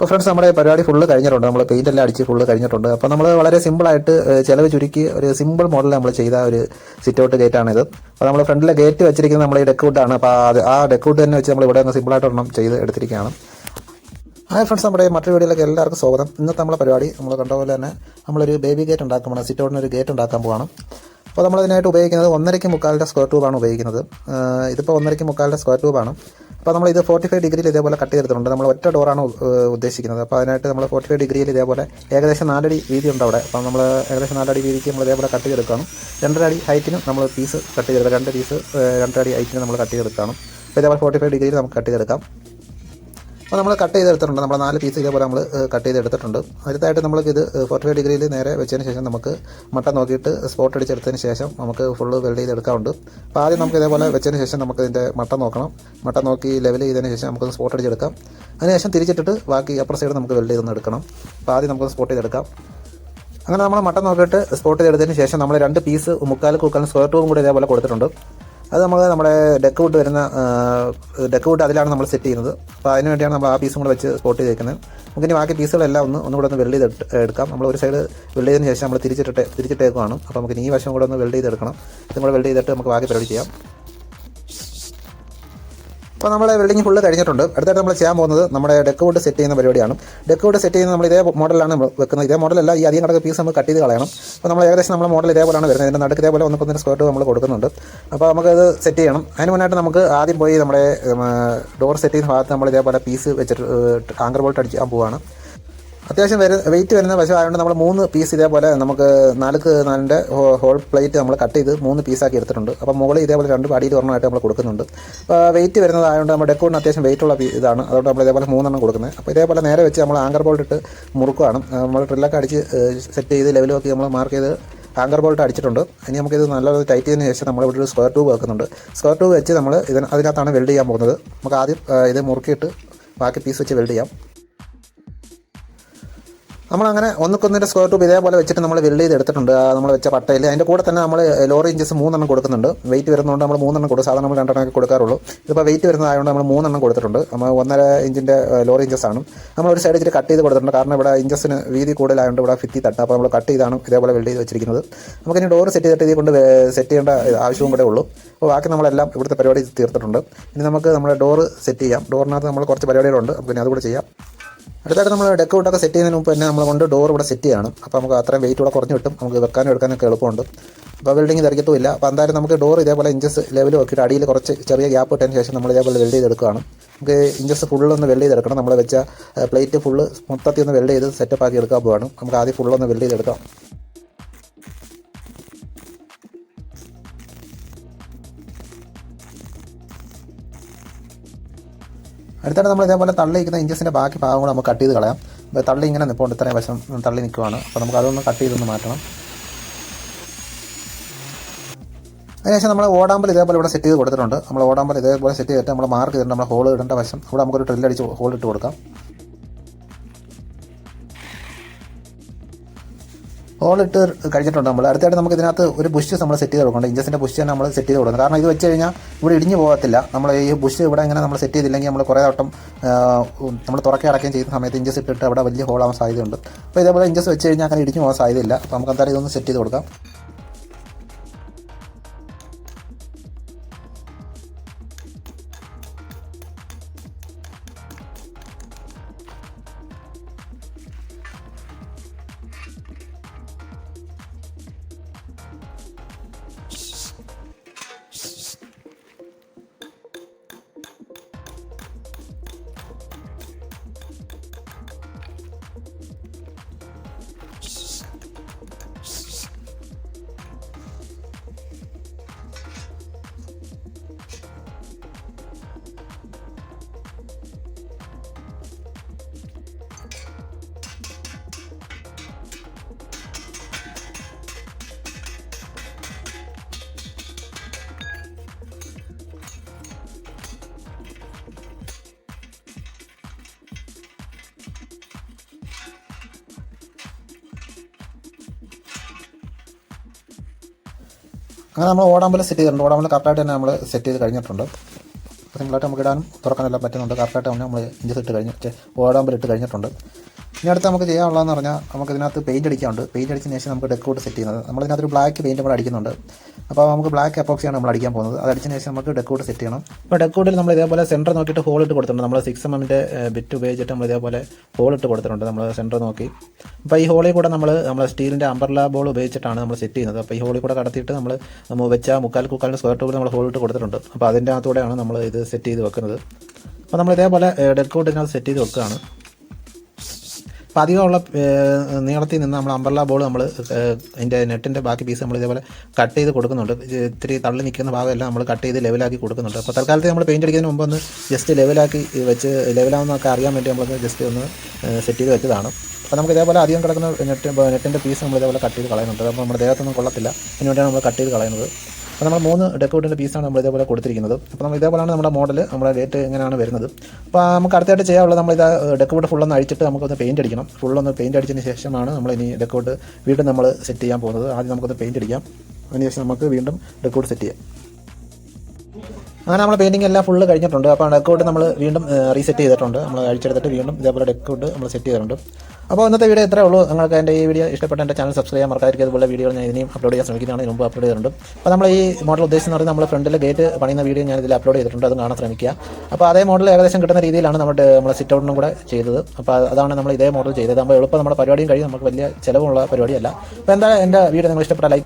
അപ്പോൾ ഫ്രണ്ട്സ് നമ്മുടെ പരിപാടി ഫുള്ള് കഴിഞ്ഞിട്ടുണ്ട്. നമ്മൾ പെയിൻ്റ് എല്ലാം അടിച്ച് ഫുള്ള് കഴിഞ്ഞിട്ടുണ്ട്. അപ്പോൾ നമ്മൾ വളരെ സിമ്പിളായിട്ട് ചിലവ് ചുരുക്കി ഒരു സിമ്പിൾ മോഡൽ നമ്മൾ ചെയ്ത ഒരു സിറ്റ് ഔട്ട് ഗേറ്റാണിത്. അപ്പോൾ നമ്മൾ ഫ്രണ്ടിലെ ഗേറ്റ് വെച്ചിരിക്കുന്നത് നമ്മൾ ഈ ഡെക്ക്വുഡാണ്. അപ്പോൾ ആ ഡെക്ക്വുഡ് തന്നെ വെച്ച് നമ്മൾ ഇവിടെ ഒന്ന് സിമ്പിളായിട്ട് ഒരെണ്ണം ചെയ്ത് എടുത്തിരിക്കുകയാണ്. ഹായ് ഫ്രണ്ട്സ്, നമ്മുടെ മറ്റൊരു വീഡിയോയിലേക്ക് എല്ലാവർക്കും സ്വാഗതം. ഇന്നത്തെ നമ്മളെ പരിപാടി നമ്മൾ കണ്ട പോലെ തന്നെ നമ്മളൊരു ബേബി ഗേറ്റ് ഉണ്ടാക്കാൻ പോകണം. സിറ്റ് ഔട്ടിന് ഒരു ഗേറ്റ് ഉണ്ടാക്കാൻ പോകണം. അപ്പോൾ നമ്മളതിനായിട്ട് ഉപയോഗിക്കുന്നത് 1.5 സ്ക്വയർ ട്യൂബാണ് ഉപയോഗിക്കുന്നത്. ഇതിപ്പോൾ 1.5 സ്ക്വയർ ട്യൂബാണ്. അപ്പോൾ നമ്മൾ ഇത് 45 ഡിഗ്രിയിൽ ഇതേപോലെ കട്ട് ചെയ്തിട്ടുണ്ട്. നമ്മൾ ഒറ്റ ഡോറാണ് ഉദ്ദേശിക്കുന്നത്. അപ്പോൾ അതിനായിട്ട് നമ്മൾ 45 ഡിഗ്രിയിൽ ഇതേപോലെ ഏകദേശം 4 അടി വീതി ഉണ്ട് അവിടെ. അപ്പോൾ നമ്മൾ ഏകദേശം 4 അടി വീതിക്ക് നമ്മൾ ഇതേപോലെ കട്ട് ചെയ്തെടുക്കണം. 2.5 അടി ഹൈറ്റിനും നമ്മൾ പീസ് കട്ട് ചെയ്തെടുക്കാം. 2 പീസ് 2 അടി ഹൈറ്റിന് നമ്മൾ കട്ട് ചെയ്തെടുക്കണം. അപ്പോൾ ഇതേപോലെ 45 ഡിഗ്രിയിൽ നമുക്ക് കട്ട് ചെയ്തെടുക്കാം. അപ്പോൾ നമ്മൾ കട്ട് ചെയ്തെടുത്തിട്ടുണ്ട്. നമ്മൾ 4 പീസ് ഇതേപോലെ നമ്മൾ കട്ട് ചെയ്തെടുത്തിട്ടുണ്ട്. അടുത്തായിട്ട് നമ്മൾക്ക് ഇത് 45 ഡിഗ്രിയിൽ നേരെ വെച്ചതിന് ശേഷം നമുക്ക് മട്ട നോക്കിയിട്ട് സ്പോട്ട് അടിച്ചെടുത്തതിന് ശേഷം നമുക്ക് ഫുള്ള് വെൽഡ് ചെയ്തെടുക്കാറുണ്ട്. അപ്പോൾ ആദ്യം നമുക്ക് ഇതേപോലെ വെച്ചതിന് ശേഷം നമുക്ക് ഇതിൻ്റെ മട്ട നോക്കണം. മട്ട നോക്കി ലെവൽ ചെയ്തതിന് ശേഷം നമുക്ക് സ്പോട്ട് അടിച്ചെടുക്കാം. അതിനുശേഷം തിരിച്ചിട്ടിട്ട് ബാക്കി അപ്പുറ സൈഡ് നമുക്ക് വെൽഡ് ചെയ്തൊന്ന് എടുക്കണം. അപ്പോൾ ആദ്യം നമുക്ക് സ്പോട്ട് ചെയ്തെടുക്കാം. അങ്ങനെ നമ്മൾ മട്ട നോക്കിയിട്ട് സ്പോട്ട് ചെയ്തെടുത്തതിന് ശേഷം നമ്മൾ 2 പീസ് 3/4 സ്ക്വയർ ട്യൂബും കൂടി ഇതേപോലെ കൊടുത്തിട്ടുണ്ട്. അത് നമ്മൾ നമ്മുടെ ഡെക്ക്വുഡ് വരുന്ന ഡെക്ക്വുഡ് അതിലാണ് നമ്മൾ സെറ്റ് ചെയ്യുന്നത്. അപ്പോൾ അതിന് വേണ്ടിയാണ് നമ്മൾ ആ പീസും കൂടെ വെച്ച് സ്പോട്ട് ചെയ്തേക്കുന്നത്. നമുക്കിനി ബാക്കി പീസുകളെല്ലാം ഒന്നുകൂടെ ഒന്ന് വെൽഡ് ചെയ്ത് എടുക്കാം. നമ്മൾ ഒരു സൈഡ് വെൽഡ് ചെയ്തതിന് ശേഷം നമ്മൾ തിരിച്ചിട്ടേക്കുവാണ്. അപ്പോൾ നമുക്ക് ഈ വശം കൂടെ ഒന്ന് വെൽഡ് ചെയ്തെടുക്കണം. ഇതും കൂടെ വെൽഡ് ചെയ്തിട്ട് നമുക്ക് ബാക്കി പരിപാടി ചെയ്യാം. അപ്പോൾ നമ്മുടെ വെൽഡിങ് ഫുള്ള് കഴിഞ്ഞിട്ടുണ്ട്. അടുത്തായിട്ട് നമ്മൾ ചെയ്യാൻ പോകുന്നത് നമ്മുടെ ഡെക്ക്വുഡ് സെറ്റ് ചെയ്യുന്ന പരിപാടിയാണ്. ഡെക്ക്വുഡ് സെറ്റ് ചെയ്യുന്നത് നമ്മൾ ഇതേ മോഡലാണ് വെക്കുന്നത്. ഇതേ മോഡലല്ല, ഈ അധികം കിടക്കുന്ന പീസ് നമ്മൾ കട്ട് ചെയ്ത് കളയണം. അപ്പോൾ നമ്മൾ ഏകദേശം നമ്മുടെ മോഡൽ ഇതേപോലെയാണ് വരുന്നത്. ഇതിൻ്റെ നടുക്ക് ഇതേപോലെ 1.5 സ്ക്വയർ ട്യൂബ് നമ്മൾ കൊടുക്കുന്നുണ്ട്. അപ്പോൾ നമുക്കത് സെറ്റ് ചെയ്യണം. അതിന് മുന്നായിട്ട് നമുക്ക് ആദ്യം പോയി നമ്മുടെ ഡോർ സെറ്റ് ചെയ്യുന്ന ഭാഗത്ത് നമ്മൾ ഇതേപോലെ പീസ് വെച്ചിട്ട് ആങ്കർ ബോൾട്ട് അടിക്കാൻ പോവുകയാണ്. അത്യാവശ്യം വെയിറ്റ് വരുന്ന വശം ആയതുകൊണ്ട് നമ്മൾ 3 പീസ് ഇതേപോലെ നമുക്ക് 4x4 ഹോൾ പ്ലേറ്റ് നമ്മൾ കട്ട് ചെയ്ത് 3 പീസാക്കി എടുത്തിട്ടുണ്ട്. അപ്പോൾ മുകളിൽ ഇതേപോലെ 2 അടിയിൽ ഒരെണ്ണമായിട്ട് നമ്മൾ കൊടുക്കുന്നുണ്ട്. അപ്പോൾ വെയിറ്റ് വരുന്നതായതുകൊണ്ട് നമ്മുടെ ഡെക്ക്വുഡിന് അത്യാവശ്യം വെയിറ്റുള്ള ഇതാണ്. അതുകൊണ്ട് നമ്മൾ ഇതേപോലെ 3 കൊടുക്കുന്നത്. അപ്പോൾ ഇതേപോലെ നേരെ വെച്ച് നമ്മൾ ആങ്കർ ബോൾട്ട് ഇട്ട് മുറുക്കുകയാണ്. നമ്മൾ ഡ്രില്ലൊക്കെ അടിച്ച് സെറ്റ് ചെയ്ത് ലെവലൊക്കെ നമ്മൾ മാർക്ക് ചെയ്ത് ആങ്കർ ബോൾട്ട് അടിച്ചിട്ടുണ്ട്. ഇനി നമുക്കിത് നല്ലൊരു ടൈറ്റ് ചെയ്തതിന് ശേഷം നമ്മൾ ഇവിടെ ഒരു സ്ക്വയർ ട്യൂബ് വെക്കുന്നുണ്ട്. സ്ക്വയർ ട്യൂബ് വെച്ച് നമ്മൾ അതിനകത്താണ് വെൽഡ് ചെയ്യാൻ പോകുന്നത്. നമുക്ക് ആദ്യം ഇത് മുറുക്കിയിട്ട് ബാക്കി പീസ് വെച്ച് വെൽഡ് ചെയ്യാം. നമ്മളങ്ങനെ 1.1 സ്ക്വയർ ട്യൂബ് ഇതേപോലെ വെച്ചിട്ട് നമ്മൾ വെൽഡ് ചെയ്ത് എടുത്തിട്ടുണ്ട്. നമ്മൾ വെച്ച പട്ടയിൽ അതിൻ്റെ കൂടെ തന്നെ നമ്മൾ ലോറി ഇഞ്ചസ് 3 കൊടുക്കുന്നുണ്ട്. വെയിറ്റ് വരുന്നതുകൊണ്ട് നമ്മൾ 3 കൊടുക്കും. സാധാരണ നമ്മൾ 2 കൊടുക്കാറുള്ളൂ. ഇതിപ്പോൾ വെയിറ്റ് വരുന്നതായതുകൊണ്ട് നമ്മൾ 3 കൊടുത്തിട്ടുണ്ട്. നമ്മൾ 1.5 ഇഞ്ചിൻ്റെ ലോറി ഇഞ്ചസാണ്. നമ്മൾ ഒരു സൈഡ് ഇച്ചിരി കട്ട് ചെയ്ത് കൊടുത്തിട്ടുണ്ട്. കാരണം ഇവിടെ ഇഞ്ചസിന് വീതി കൂടുതലായതുകൊണ്ട് ഇവിടെ ഭിത്തി തട്ടും. അപ്പോൾ നമ്മൾ കട്ട് ചെയ്താണ് ഇതേപോലെ വെൽഡ് ചെയ്ത് വെച്ചിരിക്കുന്നത്. നമുക്കിനി ഡോർ സെറ്റ് ചെയ്തിട്ട് കൊണ്ട് സെറ്റ് ചെയ്യേണ്ട ആവശ്യവും കൂടെ ഉള്ളൂ. അപ്പോൾ ബാക്കി നമ്മളെല്ലാം ഇവിടുത്തെ പരിപാടി തീർത്തിട്ടുണ്ട്. ഇനി നമുക്ക് നമ്മുടെ ഡോർ സെറ്റ് ചെയ്യാം. ഡോറിനകത്ത് നമ്മൾ കുറച്ച് പരിപാടികളുണ്ട്. നമുക്ക് ഇനി അതുകൂടെ ചെയ്യാം. അടുത്തായിട്ട് നമ്മൾ ഡെക്ക്വുഡൊക്കെ സെറ്റ് ചെയ്യുന്നതിന് മുമ്പ് തന്നെ നമ്മൾ കൊണ്ട് ഡോർ ഇവിടെ സെറ്റ് ചെയ്യണം. അപ്പോൾ നമുക്ക് അത്രയും വെയിറ്റ് കൂടെ കുറഞ്ഞ് കിട്ടും. നമുക്ക് വെക്കാനും എടുക്കാനൊക്കെ എളുപ്പമുണ്ട്. അപ്പോൾ വെൽഡിങ് തെറിക്കത്തുമില്ല. അപ്പോൾ എന്തായാലും നമുക്ക് ഡോർ ഇതേപോലെ ഇഞ്ചസ് ലെവൽ നോക്കിയിട്ട് അടിയിൽ കുറച്ച് ചെറിയ ഗ്യാപ്പ് ഇട്ടതിന് ശേഷം നമ്മൾ ഇതേപോലെ വെൽഡ് ചെയ്തെടുക്കുകയാണ്. നമുക്ക് ഇഞ്ചസ് ഫുള്ളൊന്ന് വെൽഡ് ചെയ്തെടുക്കണം. നമ്മൾ വെച്ച പ്ലേറ്റ് ഫുള്ള് മൊത്തത്തിൽ ഒന്ന് വെൽഡ് ചെയ്ത് സെറ്റപ്പ് ആക്കി എടുക്കാൻ പോവാണ്. നമുക്ക് ആദ്യം ഫുള്ളൊന്ന് വെൽഡ് ചെയ്തെടുക്കാം. അടുത്തായിട്ട് നമ്മൾ ഇതേപോലെ തള്ളിയിരിക്കുന്ന ഇഞ്ചസിൻ്റെ ബാക്കി ഭാഗം കൂടെ നമുക്ക് കട്ട് ചെയ്ത് കളയാം. അപ്പോൾ തള്ളി ഇങ്ങനെ നിൽപ്പുണ്ട്. ഇത്രയും വശം തള്ളി നിൽക്കുവാണ്. അപ്പോൾ നമുക്ക് അതൊന്ന് കട്ട് ചെയ്തൊന്ന് മാറ്റണം. അതിനുശേഷം നമ്മൾ ഓടാമ്പൽ ഇതേപോലെ ഇവിടെ സെറ്റ് ചെയ്ത് കൊടുത്തിട്ടുണ്ട്. നമ്മൾ ഓടാമ്പൽ ഇതേപോലെ സെറ്റ് ചെയ്തിട്ട് നമ്മൾ മാർക്ക് ചെയ്തിട്ട് നമ്മൾ ഹോൾ ഇടേണ്ട വശം ഇവിടെ നമുക്കൊരു ഡ്രില്ലടിച്ച് ഹോൾ ഇട്ട് കൊടുക്കാം. ഹോളിട്ട് കഴിഞ്ഞിട്ടുണ്ട്. നമ്മൾ അടുത്തായിട്ട് നമുക്ക് ഇതിനകത്ത് ഒരു ബുഷ് നമ്മൾ സെറ്റ് ചെയ്ത് കൊടുക്കണം. ഇഞ്ചസിൻ്റെ ബുഷ് തന്നെ നമ്മൾ സെറ്റ് ചെയ്ത് കൊടുക്കണം. കാരണം ഇത് വെച്ച് കഴിഞ്ഞാൽ ഇവിടെ ഇടിഞ്ഞ് പോകത്തില്ല. നമ്മൾ ഈ ബുഷ് ഇവിടെ ഇങ്ങനെ നമ്മൾ സെറ്റ് ചെയ്തില്ലെങ്കിൽ നമ്മൾ കുറേ വട്ടം നമ്മൾ തുറക്കി അടക്കുകയും ചെയ്യുന്ന സമയത്ത് ഇഞ്ചസ് ഇട്ടിട്ട് അവിടെ വലിയ ഹോളാവാൻ സാധ്യതയുണ്ട്. അപ്പോൾ ഇതേപോലെ ഇഞ്ചസ് വെച്ച് കഴിഞ്ഞാൽ അങ്ങനെ ഇടിഞ്ഞ് പോകാൻ സാധ്യതയില്ല. അപ്പോൾ നമുക്ക് എന്തായാലും ഇതൊന്ന് സെറ്റ് ചെയ്ത് കൊടുക്കാം. അങ്ങനെ നമ്മൾ ഓടാമ്പൽ സെറ്റ് ചെയ്തിട്ടുണ്ട്. ഓടാമ്പൽ കറക്റ്റായിട്ട് തന്നെ നമ്മൾ സെറ്റ് ചെയ്ത് കഴിഞ്ഞിട്ടുണ്ട്. സിമ്പിളായിട്ട് നമുക്ക് ഇടാനും തുറക്കാനെല്ലാം പറ്റുന്നുണ്ട്. കറക്റ്റായിട്ട് നമ്മൾ ഇഞ്ചസ് ഇട്ട് കഴിഞ്ഞ് ഓടാമ്പൽ ഇട്ട് കഴിഞ്ഞിട്ടുണ്ട്. ഇനി അടുത്ത് നമുക്ക് ചെയ്യാനുള്ളതെന്ന് പറഞ്ഞാൽ നമുക്ക് ഇതിനകത്ത് പെയിൻറ്റ് അടിക്കാനുണ്ട്. പെയിൻറ്റ് അടിച്ചതിന് ശേഷം നമുക്ക് ഡെക്കോട്ട് സെറ്റ് ചെയ്യുന്നത്. നമ്മളിതിനകത്തൊരു ബ്ലാക്ക് പെയിൻറ്റ് കൂടെ അടിക്കുന്നുണ്ട്. അപ്പോൾ നമുക്ക് ബ്ലാക്ക് എപ്പോക്സിയാണ് നമ്മൾ അടിക്കാൻ പോകുന്നത്. അത് അടിച്ചതിന് ശേഷം നമുക്ക് ഡെക്കോട്ട് സെറ്റ് ചെയ്യണം. അപ്പോൾ ഡെക്കോട്ടിൽ നമ്മൾ ഇതേപോലെ സെൻറ്റർ നോക്കിയിട്ട് ഹോൾ ഇട്ട് കൊടുത്തിട്ടുണ്ട്. നമ്മൾ 6mm ബിറ്റ് ഉപയോഗിച്ചിട്ട് നമ്മൾ ഇതേപോലെ ഹോൾ ഇട്ട് കൊടുത്തിട്ടുണ്ട്. നമ്മൾ സെൻറ്റർ നോക്കി. അപ്പോൾ ഈ ഹോളിൽ കൂടെ നമ്മൾ സ്റ്റീലിൻ്റെ അംബർല ബോൾ ഉപയോഗിച്ചിട്ടാണ് നമ്മൾ സെറ്റ് ചെയ്യുന്നത്. അപ്പോൾ ഈ ഹോളിൽ കൂടെ കടത്തിയിട്ട് നമ്മൾ വെച്ച മുക്കാലിന് സ്ക്വയർ ട്യൂബിൽ നമ്മൾ ഹോൾ ഇട്ട് കൊടുത്തിട്ടുണ്ട്. അപ്പോൾ അതിൻ്റെ അകത്തൂടെയാണ് നമ്മൾ ഇത് സെറ്റ് ചെയ്ത് വെക്കുന്നത്. അപ്പോൾ നമ്മൾ ഇതേപോലെ ഡെക്കോട്ടിനകത്ത് സെറ്റ് ചെയ്ത് വെക്കുകയാണ്. അപ്പോൾ അധികമുള്ള നീളത്തിൽ നിന്ന് നമ്മൾ അംബർല ബോൾ നമ്മൾ അതിൻ്റെ നെറ്റിൻ്റെ ബാക്കി പീസ് നമ്മൾ ഇതേപോലെ കട്ട് ചെയ്ത് കൊടുക്കുന്നുണ്ട്. ഇത്തിരി തള്ളി നിൽക്കുന്ന ഭാഗമെല്ലാം നമ്മൾ കട്ട് ചെയ്ത് ലെവലാക്കി കൊടുക്കുന്നുണ്ട്. അപ്പോൾ തൽക്കാലത്ത് നമ്മൾ പെയിൻറ്റ് അടിക്കുന്നതിന് മുമ്പ് ഒന്ന് ജസ്റ്റ് ലെവലാക്കി വെച്ച് ലെവലാവുന്നതൊക്കെ അറിയാൻ വേണ്ടി നമ്മളൊന്ന് ജസ്റ്റ് ഒന്ന് സെറ്റ് ചെയ്ത് വെച്ചതാണ്. അപ്പോൾ നമുക്ക് ഇതേപോലെ അധികം കിടക്കുന്ന നെറ്റിൻ്റെ പീസ് നമ്മൾ ഇതേപോലെ കട്ട് ചെയ്ത് കളയുന്നുണ്ട്. അപ്പോൾ നമ്മുടെ ദേഹത്തൊന്നും കൊള്ളത്തില്ല, അതിന് വേണ്ടിയാണ് നമ്മൾ കട്ട് ചെയ്ത് കളയുന്നത്. അപ്പോൾ നമ്മൾ 3 ഡെക്കോട്ടിൻ്റെ പീസാണ് നമ്മൾ ഇതേപോലെ കൊടുത്തിരിക്കുന്നത്. അപ്പോൾ നമ്മൾ ഇതേപോലെയാണ് നമ്മുടെ മോഡൽ, നമ്മുടെ ഗേറ്റ് എങ്ങനെയാണ് വരുന്നത്. അപ്പോൾ നമുക്ക് അടുത്തായിട്ട് ചെയ്യാനുള്ളത് നമ്മളിത് ഡെക്കോട്ട് ഫുള്ളൊന്ന് അഴിച്ചിട്ട് നമുക്കൊന്ന് പെയിൻറ്റ് അടിക്കണം. ഫുള്ളൊന്ന് പെയിൻറ്റ് അടിച്ചതിന് ശേഷമാണ് നമ്മൾ ഇനി ഡെക്കോട്ട് വീണ്ടും നമ്മൾ സെറ്റ് ചെയ്യാൻ പോകുന്നത്. ആദ്യം നമുക്കൊന്ന് പെയിൻറ്റ് അടിക്കാം, അതിനുശേഷം നമുക്ക് വീണ്ടും ഡെക്കോട്ട് സെറ്റ് ചെയ്യാം. അങ്ങനെ നമ്മൾ പെയിൻറ്റിംഗ് എല്ലാം ഫുള്ള് കഴിഞ്ഞിട്ടുണ്ട്. അപ്പോൾ ഡെക്കോട്ട് നമ്മൾ വീണ്ടും റീസെറ്റ് ചെയ്തിട്ടുണ്ട്. നമ്മൾ അഴിച്ചെടുത്തിട്ട് വീണ്ടും ഇതേപോലെ ഡെക്കോട്ട് നമ്മൾ സെറ്റ് ചെയ്തിട്ടുണ്ട്. അപ്പോൾ ഇന്നത്തെ വീഡിയോ ഇത്രേ ഉള്ളൂ. നിങ്ങൾക്ക് എൻ്റെ ഈ വീഡിയോ ഇഷ്ടപ്പെട്ട എൻ്റെ ചാനൽ സബ്സ്ക്രൈബ് ചെയ്യാൻ മറക്കാതിരിക്കും. അതുപോലെ വീഡിയോ ഞാൻ ഇനിയും അപ്ലോഡ് ചെയ്യാൻ ശ്രമിക്കുന്നതാണ്, മുമ്പ് അപ്ലോഡ് ചെയ്തിട്ടുണ്ട്. അപ്പോൾ നമ്മൾ ഈ മോഡൽ ഉദ്ദേശിച്ചെന്ന് പറഞ്ഞാൽ നമ്മൾ ഫ്രണ്ടിൽ ഗേറ്റ് പണിയുന്ന വീഡിയോ ഞാൻ ഇതിൽ അപ്ലോഡ് ചെയ്തിട്ടുണ്ട്, അത് കാണാൻ ശ്രമിക്കുക. അപ്പോൾ അതേ മോഡൽ ഏകദേശം കിട്ടുന്ന രീതിയിലാണ് നമ്മൾ സിറ്റ് ഔട്ടിനും കൂടെ ചെയ്തത്. അപ്പോൾ അതാണ് നമ്മൾ ഇതേ മോഡൽ ചെയ്തത്. നമ്മൾ എളുപ്പം നമ്മുടെ പരിപാടിയും കഴിയും, നമുക്ക് വലിയ ചിലവുള്ള പരിപാടിയല്ല. അപ്പോൾ എന്തായാലും എൻ്റെ വീഡിയോ നിങ്ങൾ ഇഷ്ടപ്പെട്ട ലൈക്ക്